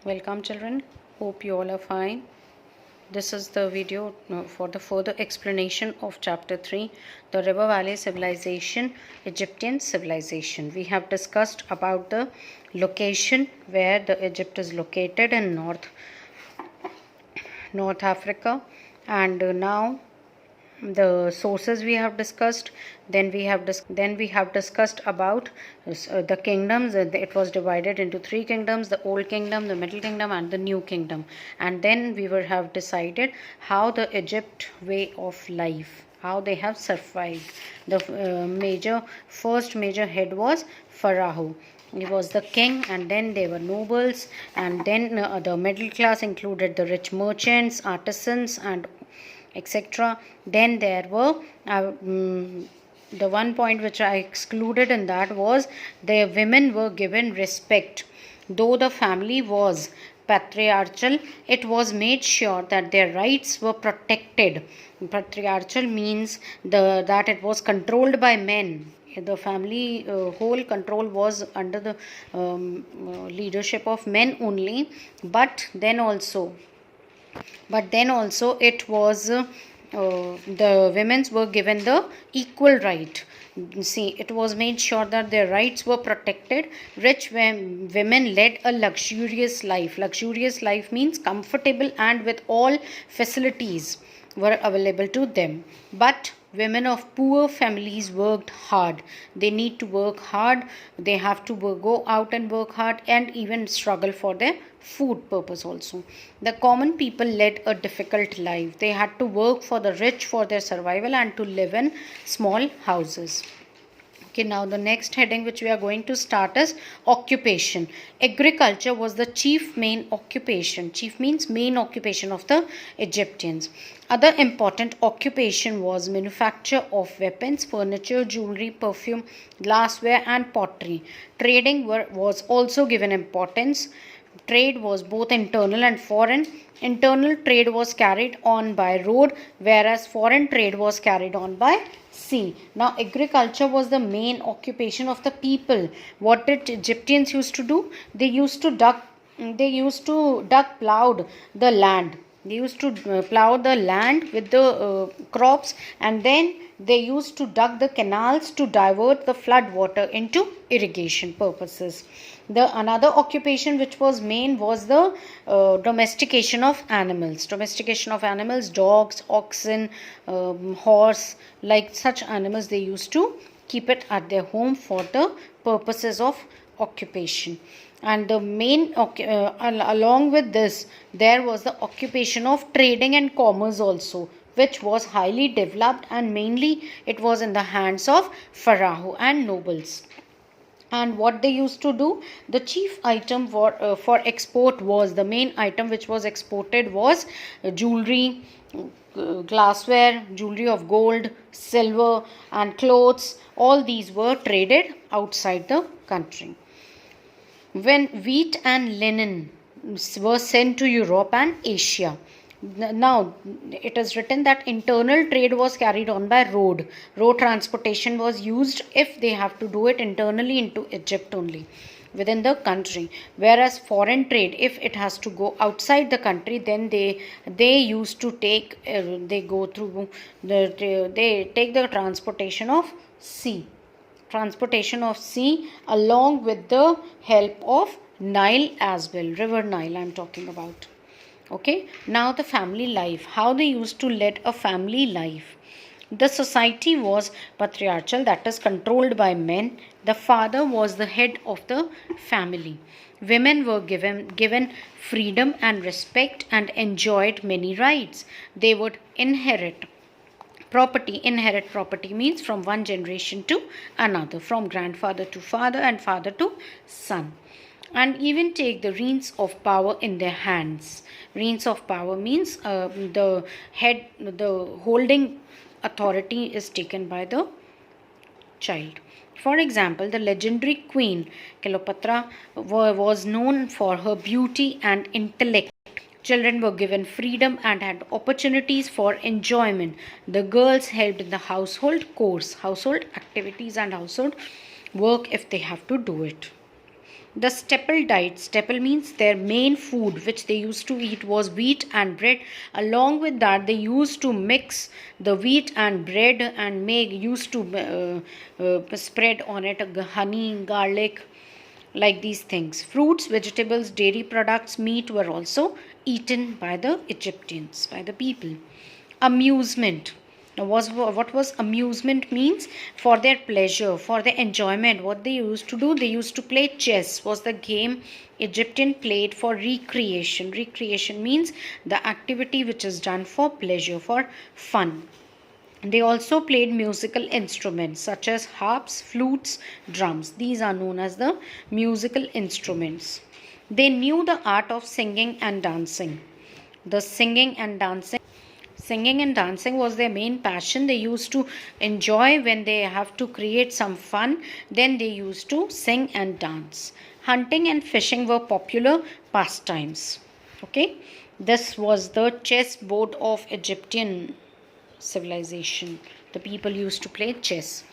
Welcome children, hope you all are fine. This is the video for the further explanation of chapter 3, the River Valley Civilization, Egyptian Civilization. We have discussed about the location where the Egypt is located in North Africa, and now the sources we have discussed. Then we have discussed about the kingdoms. It was divided into three kingdoms: the old kingdom, the middle kingdom, and the new kingdom. And then we have decided how the Egypt way of life, how they have survived. The first major head was Pharaoh. He was the king, and then there were nobles, and then the middle class included the rich merchants, artisans, and etc. Then there were the one point which I excluded in that was the women were given respect. Though the family was patriarchal, it was made sure that their rights were protected. Patriarchal means that it was controlled by men. The family whole control was under the leadership of men only, but then also it was the women were given the equal right. See, it was made sure that their rights were protected. Rich women led a luxurious life. Luxurious life means comfortable and with all facilities were available to them. But women of poor families worked hard. They need to work hard. They have to go out and work hard and even struggle for their food purpose also. The common people led a difficult life. They had to work for the rich for their survival and to live in small houses. Okay, now the next heading which we are going to start is occupation. Agriculture was the chief main occupation. Chief means main occupation of the Egyptians. Other important occupation was manufacture of weapons, furniture, jewelry, perfume, glassware, and pottery. Trading was also given importance. Trade was both internal and foreign. Internal trade was carried on by road, whereas foreign trade was carried on by sea. Now, agriculture was the main occupation of the people. What did Egyptians used to do? They used to plowed the land. They used to plow the land with the crops, and then they used to dug the canals to divert the flood water into irrigation purposes. The another occupation which was main was the domestication of animals. Domestication of animals, dogs, oxen, horse, like such animals they used to keep it at their home for the purposes of occupation. And the main along with this, there was the occupation of trading and commerce also, which was highly developed, and mainly it was in the hands of Pharaoh and nobles. And what they used to do, the chief item for export was, the main item which was exported was jewelry, glassware, jewelry of gold, silver, and clothes. All these were traded outside the country. When wheat and linen were sent to Europe and Asia. Now, it is written that internal trade was carried on by road. Road transportation was used if they have to do it internally into Egypt only, within the country. Whereas foreign trade, if it has to go outside the country, then they used to take, they take the transportation of sea. Transportation of sea along with the help of Nile as well. River Nile I am talking about. Okay, now the family life, how they used to lead a family life. The society was patriarchal, that is controlled by men. The father was the head of the family. Women were given freedom and respect and enjoyed many rights. They would inherit property. Inherit property means from one generation to another, from grandfather to father and father to son, and even take the reins of power in their hands. Reins of power means the holding authority is taken by the child. For example, the legendary queen Cleopatra was known for her beauty and intellect. Children were given freedom and had opportunities for enjoyment. The girls helped in the household chores, household activities, and household work if they have to do it. The staple diet, staple means their main food which they used to eat was wheat and bread. Along with that, they used to mix the wheat and bread and used to spread on it honey, garlic, like these things. Fruits, vegetables, dairy products, meat were also eaten by the Egyptians, by the people. Amusement. Now, what was amusement means? For their pleasure, for their enjoyment, what they used to do, they used to play chess, was the game Egyptian played for recreation. Recreation means the activity which is done for pleasure, for fun. They also played musical instruments such as harps, flutes, drums. These are known as the musical instruments. They knew the art of singing and dancing. The singing and dancing was their main passion. They used to enjoy when they have to create some fun. Then they used to sing and dance. Hunting and fishing were popular pastimes. Okay, this was the chessboard of Egyptian civilization. The people used to play chess.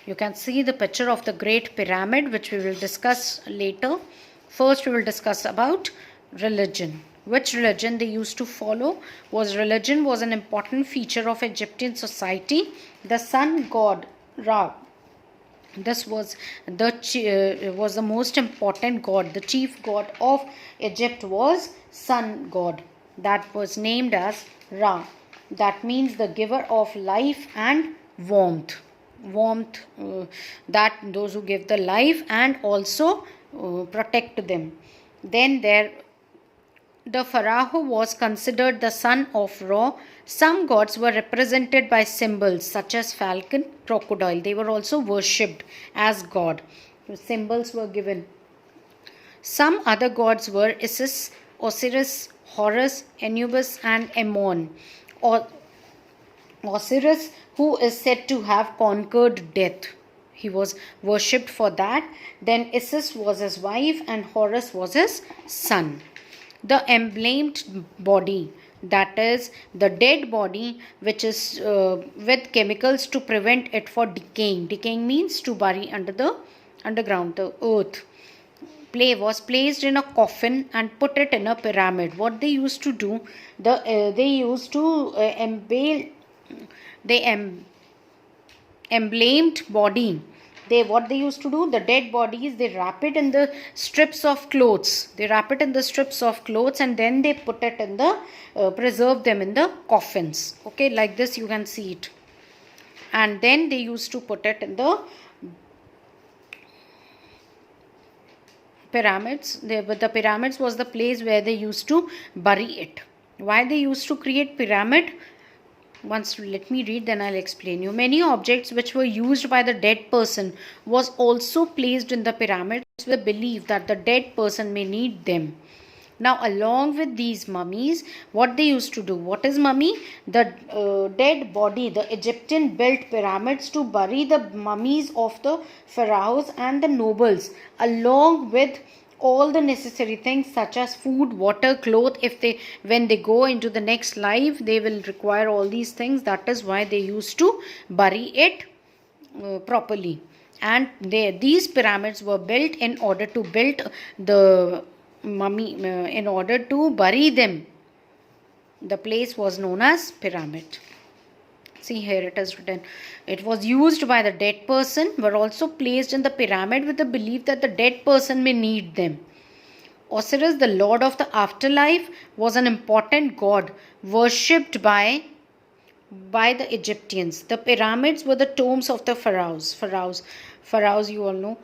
You can see the picture of the Great Pyramid, which we will discuss later. First, we will discuss about religion. Which religion they used to follow? Religion was an important feature of Egyptian society. The sun god Ra. This was the most important god. The chief god of Egypt was sun god. That was named as Ra. That means the giver of life and warmth. That those who give the life and also protect them. Then the Pharaoh was considered the son of Ra. Some gods were represented by symbols such as falcon, crocodile. They were also worshipped as god. Symbols were given. Some other gods were Isis, Osiris, Horus, Anubis, and Ammon. Osiris, who is said to have conquered death. He was worshipped for that. Then Isis was his wife and Horus was his son. The embalmed body, that is the dead body, which is with chemicals to prevent it for decaying. Decaying means to bury under the underground, the earth. Was placed in a coffin and put it in a pyramid. What they used to do, they used to embalmed body. What they used to do, the dead bodies, they wrap it in the strips of clothes. And then they put it in the preserve them in the coffins. Okay, like this you can see it. And then they used to put it in the pyramids. The pyramids was the place where they used to bury it. Why they used to create pyramid? Once let me read, then I'll explain you. Many objects which were used by the dead person was also placed in the pyramids with the belief that the dead person may need them. Now, along with these mummies, what they used to do? What is mummy? The dead body. The Egyptian built pyramids to bury the mummies of the pharaohs and the nobles, along with all the necessary things such as food, water, cloth. When they go into the next life, they will require all these things. That is why they used to bury it properly. And these pyramids were built in order to build the mummy, in order to bury them. The place was known as pyramid. See, here it is written. It was used by the dead person, were also placed in the pyramid with the belief that the dead person may need them. Osiris, the lord of the afterlife, was an important god worshipped by the Egyptians. The pyramids were the tombs of the pharaohs. Pharaohs, you all know,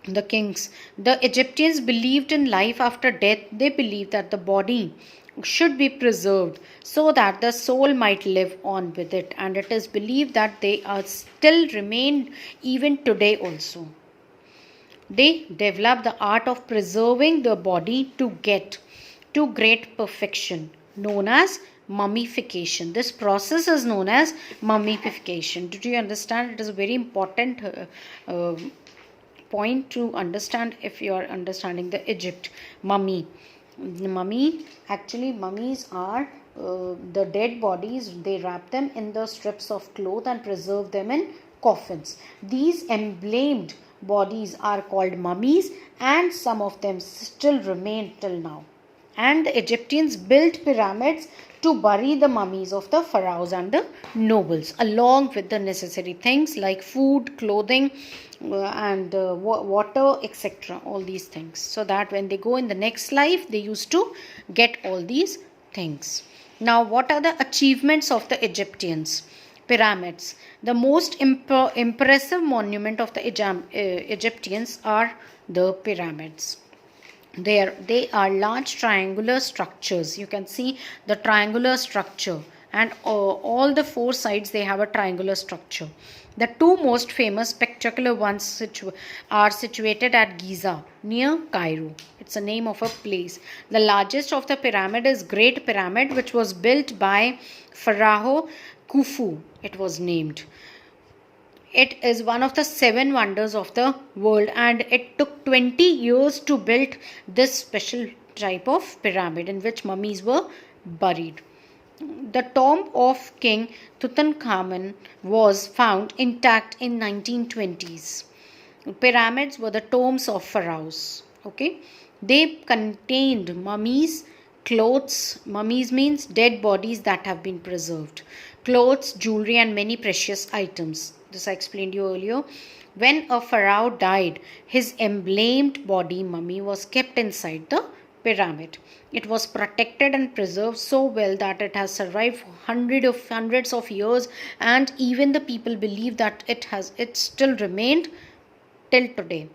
the kings. The Egyptians believed in life after death. They believed that the body should be preserved so that the soul might live on with it, and it is believed that they are still remain even today also. They developed the art of preserving the body to get to great perfection, known as mummification. This process is known as mummification. Did you understand? It is a very important point to understand if you are understanding the Egypt. Mummies are the dead bodies. They wrap them in the strips of cloth and preserve them in coffins. These embalmed bodies are called mummies, and some of them still remain till now. And the Egyptians built pyramids to bury the mummies of the pharaohs and the nobles, along with the necessary things like food, clothing, and water, etc. All these things, so that when they go in the next life, they used to get all these things. Now, what are the achievements of the Egyptians? Pyramids. The most impressive monument of the Egyptians are the pyramids. They are large triangular structures. You can see the triangular structure, and all the four sides they have a triangular structure. The two most famous spectacular ones are situated at Giza near Cairo. It's the name of a place. The largest of the pyramid is Great Pyramid, which was built by Pharaoh Khufu. It was named. It is one of the 7 wonders of the world, and it took 20 years to build this special type of pyramid in which mummies were buried. The tomb of King Tutankhamun was found intact in 1920s. Pyramids were the tombs of pharaohs. Okay, they contained mummies, clothes. Mummies means dead bodies that have been preserved. Clothes, jewelry, and many precious items. This I explained you earlier. When a pharaoh died, his embalmed body mummy was kept inside the pyramid. It was protected and preserved so well that it has survived for hundreds of years, and even the people believe that it still remained till today.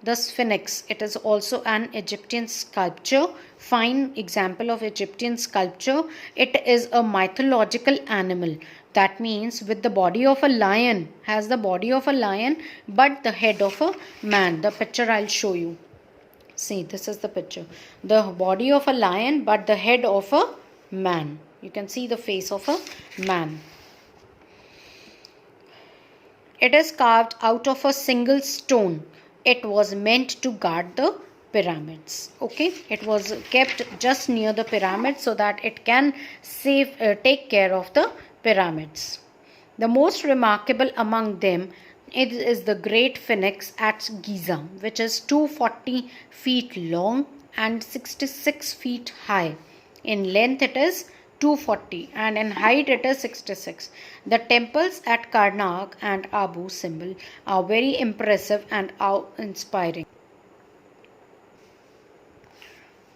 The Sphinx, it is also an Egyptian sculpture. Fine example of Egyptian sculpture. It is a mythological animal. That means with the body of a lion, has the body of a lion but the head of a man. The picture I'll show you. See, this is the picture. The body of a lion but the head of a man. You can see the face of a man. It is carved out of a single stone. It was meant to guard the pyramids. Okay, it was kept just near the pyramid so that it can take care of the pyramids. The most remarkable among them is the Great Sphinx at Giza, which is 240 feet long and 66 feet high. In length it is 240 and in height it is 66. The temples at Karnak and Abu Simbel are very impressive and awe-inspiring.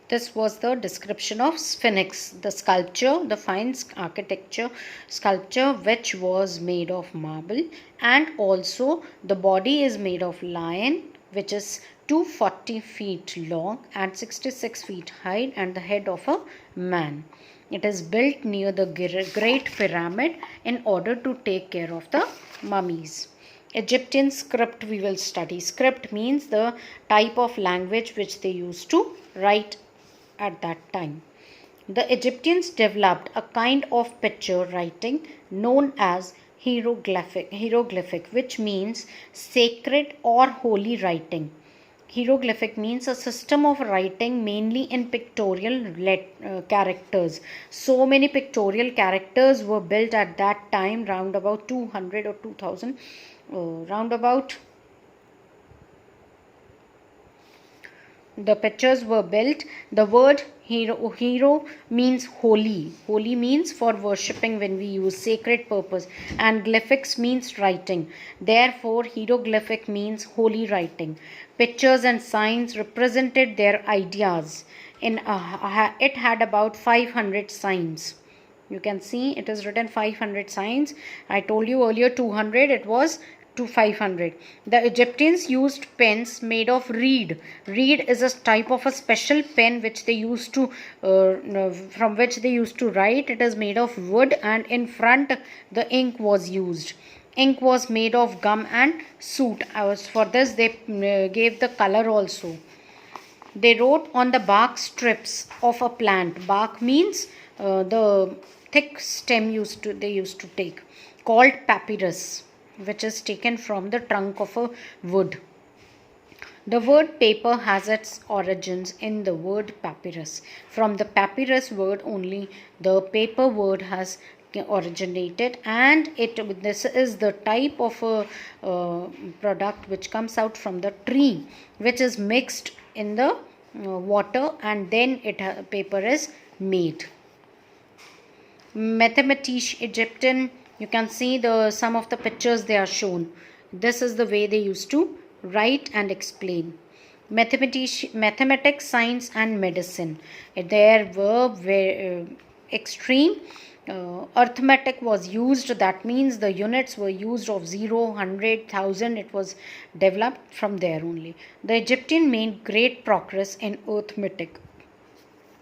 This was the description of Sphinx, the sculpture, the fine architecture sculpture which was made of marble, and also the body is made of lion, which is 240 feet long and 66 feet high, and the head of a man. It is built near the Great Pyramid in order to take care of the mummies. Egyptian script we will study. Script means the type of language which they used to write at that time. The Egyptians developed a kind of picture writing known as hieroglyphic, which means sacred or holy writing. Hieroglyphic means a system of writing mainly in pictorial characters. So many pictorial characters were built at that time, round about 200 or 2000, round about. The pictures were built. The word hero means holy. Holy means for worshipping when we use sacred purpose. And glyphics means writing. Therefore, hieroglyphic means holy writing. Pictures and signs represented their ideas. It had about 500 signs. You can see it is written 500 signs. I told you earlier 200. It was to 500. The Egyptians used pens made of reed. Reed is a type of a special pen which they used to from which they used to write. It is made of wood, and in front the ink was used. Ink was made of gum and soot. For this they gave the color also. They wrote on the bark strips of a plant. Bark means the thick stem they used to take, called papyrus, which is taken from the trunk of a wood. The word paper has its origins in the word papyrus. From the papyrus word only, the paper word has originated, and this is the type of a product which comes out from the tree, which is mixed in the water, and then paper is made. Mathematician Egyptian, you can see some of the pictures they are shown. This is the way they used to write and explain. Mathematics, science and medicine, there were very extreme. Arithmetic was used, that means the units were used of 0, 100, 1000. It was developed from there only. The Egyptian made great progress in arithmetic,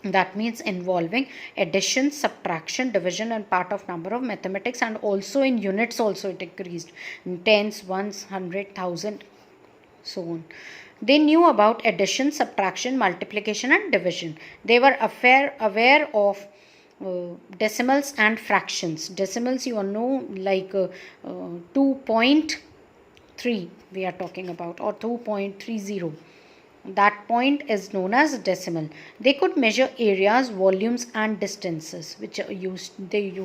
that means involving addition, subtraction, division and part of number of mathematics, and also in units also it increased in tens, ones, 100, 1000, so on. They knew about addition, subtraction, multiplication and division. They were aware of decimals and fractions. Decimals, you all know, like 2.3 we are talking about, or 2.30. That point is known as decimal. They could measure areas, volumes and distances, which you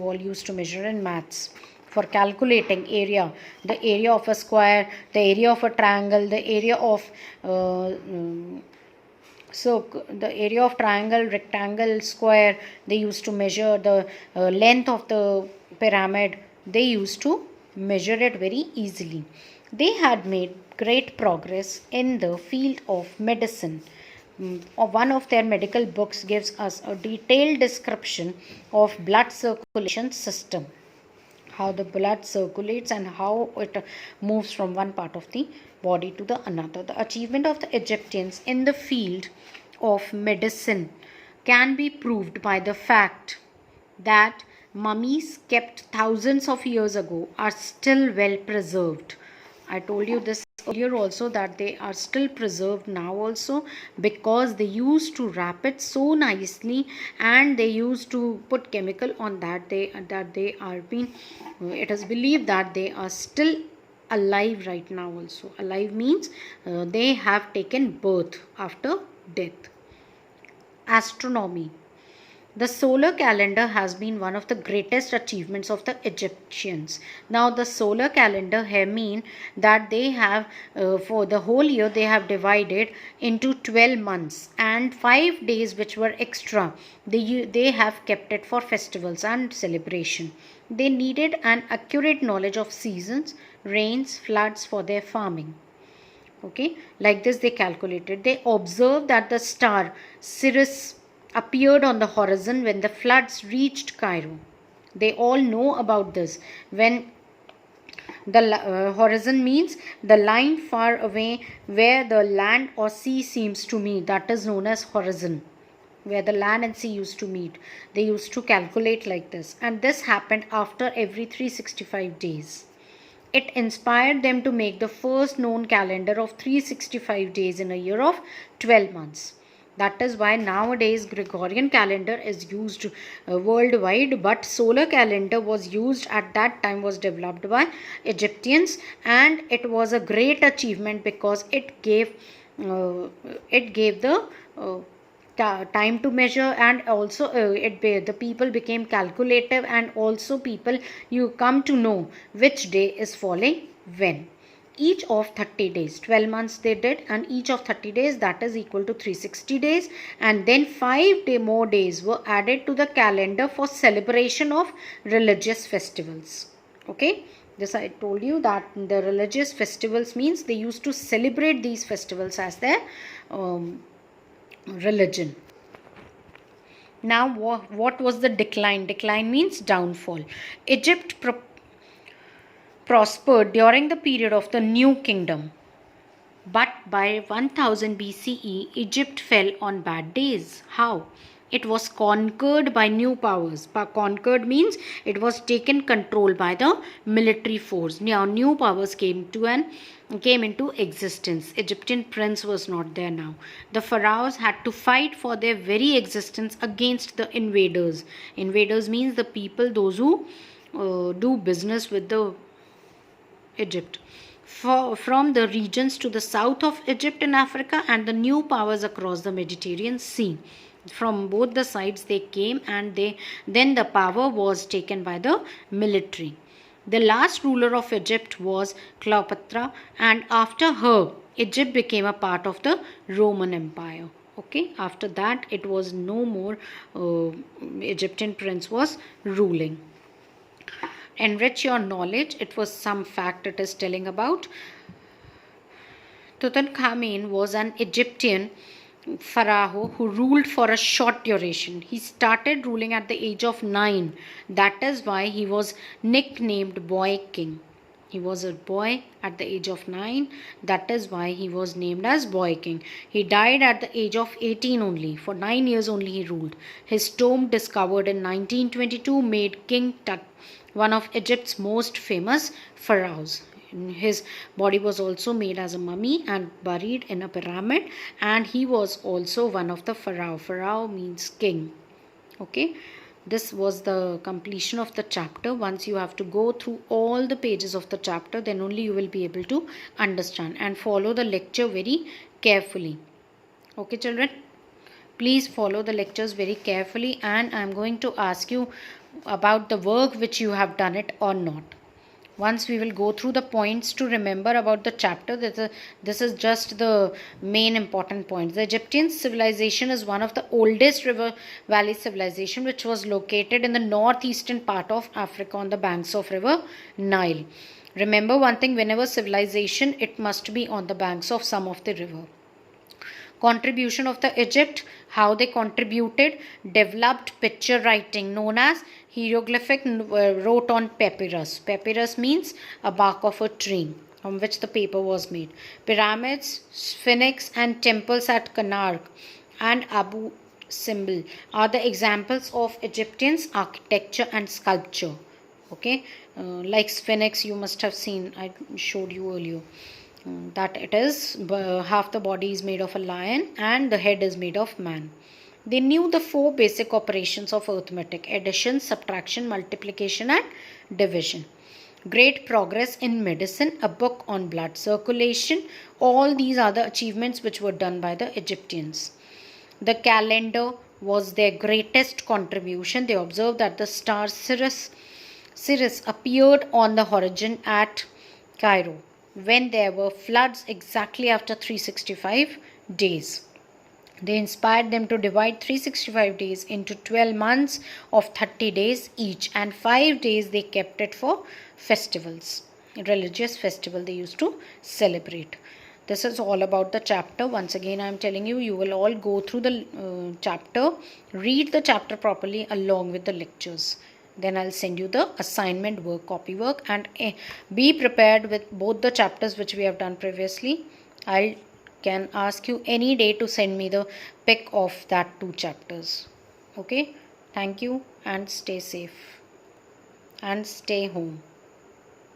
all used to measure in maths. For calculating area, the area of a square, the area of a triangle, the area of the area of triangle, rectangle, square, they used to measure the length of the pyramid. They used to measure it very easily. They had made great progress in the field of medicine. One of their medical books gives us a detailed description of blood circulation system, how the blood circulates and how it moves from one part of the body to the another. The achievement of the Egyptians in the field of medicine can be proved by the fact that mummies kept thousands of years ago are still well preserved. I told you this earlier also, that they are still preserved now also, because they used to wrap it so nicely and they used to put chemical on that. It is believed that they are still alive right now also. Alive means they have taken birth after death. Astronomy. The solar calendar has been one of the greatest achievements of the Egyptians. Now the solar calendar here mean that they have for the whole year they have divided into 12 months, and 5 days which were extra they have kept it for festivals and celebration. They needed an accurate knowledge of seasons, rains, floods for their farming. Okay, like this they calculated. They observed that the star Sirius appeared on the horizon when the floods reached Cairo. They all know about this. When the horizon means the line far away where the land or sea seems to meet, that is known as horizon, where the land and sea used to meet. They used to calculate like this, and this happened after every 365 days. It inspired them to make the first known calendar of 365 days in a year of 12 months. That is why nowadays Gregorian calendar is used worldwide, but solar calendar was used at that time, was developed by Egyptians, and it was a great achievement because it gave the time to measure, and also the people became calculative, and also people, you come to know which day is falling when. Each of 30 days, 12 months they did, and each of 30 days, that is equal to 360 days, and then 5 more days were added to the calendar for celebration of religious festivals. Okay, this I told you that the religious festivals means they used to celebrate these festivals as their religion. Now what was the decline? Decline means downfall. Egypt prospered during the period of the New Kingdom, but by 1000 BCE, Egypt fell on bad days. How? It was conquered by new powers. Conquered means it was taken control by the military force. Now new powers came into existence. Egyptian prince was not there now. The pharaohs had to fight for their very existence against the invaders. Invaders means the people, those who do business with the Egypt. from the regions to the south of Egypt and Africa, and the new powers across the Mediterranean Sea. From both the sides they came, and then the power was taken by the military. The last ruler of Egypt was Cleopatra, and after her, Egypt became a part of the Roman Empire. Okay, after that, it was no more Egyptian prince was ruling. Enrich your knowledge. It was some fact it is telling about. Tutankhamun was an Egyptian pharaoh who ruled for a short duration. He started ruling at the age of 9. That is why he was nicknamed Boy King. He was a boy at the age of 9. That is why he was named as Boy King. He died at the age of 18 only. For 9 years only he ruled. His tomb, discovered in 1922, made King Tut one of Egypt's most famous pharaohs. His body was also made as a mummy and buried in a pyramid, and he was also one of the pharaoh. Pharaoh means king. Okay, this was the completion of the chapter. Once you have to go through all the pages of the chapter, then only you will be able to understand and follow the lecture very carefully. Okay, children, please follow the lectures very carefully, and I am going to ask you about the work which you have done it or not. Once we will go through the points to remember about the chapter. This is just the main important points. The Egyptian civilization is one of the oldest river valley civilization, which was located in the northeastern part of Africa on the banks of river Nile. Remember one thing, whenever civilization, it must be on the banks of some of the river. Contribution of the Egypt, how they contributed: developed picture writing known as hieroglyphic, wrote on papyrus. Papyrus means a bark of a tree from which the paper was made. Pyramids, sphinx and temples at Karnak and Abu Simbel are the examples of Egyptians architecture and sculpture. Okay, like sphinx, you must have seen, I showed you earlier. That it is half the body is made of a lion and the head is made of man. They knew the 4 basic operations of arithmetic: addition, subtraction, multiplication and division. Great progress in medicine, a book on blood circulation. All these are the achievements which were done by the Egyptians. The calendar was their greatest contribution. They observed that the star Sirius appeared on the horizon at Cairo when there were floods exactly after 365 days. They inspired them to divide 365 days into 12 months of 30 days each, and 5 days they kept it for festivals. Religious festival they used to celebrate. This is all about the chapter. Once again, I am telling you, you will all go through the chapter, read the chapter properly along with the lectures. Then I'll send you the assignment work, copy work, and be prepared with both the chapters which we have done previously. I can ask you any day to send me the pic of that 2 chapters. Okay, thank you and stay safe and stay home.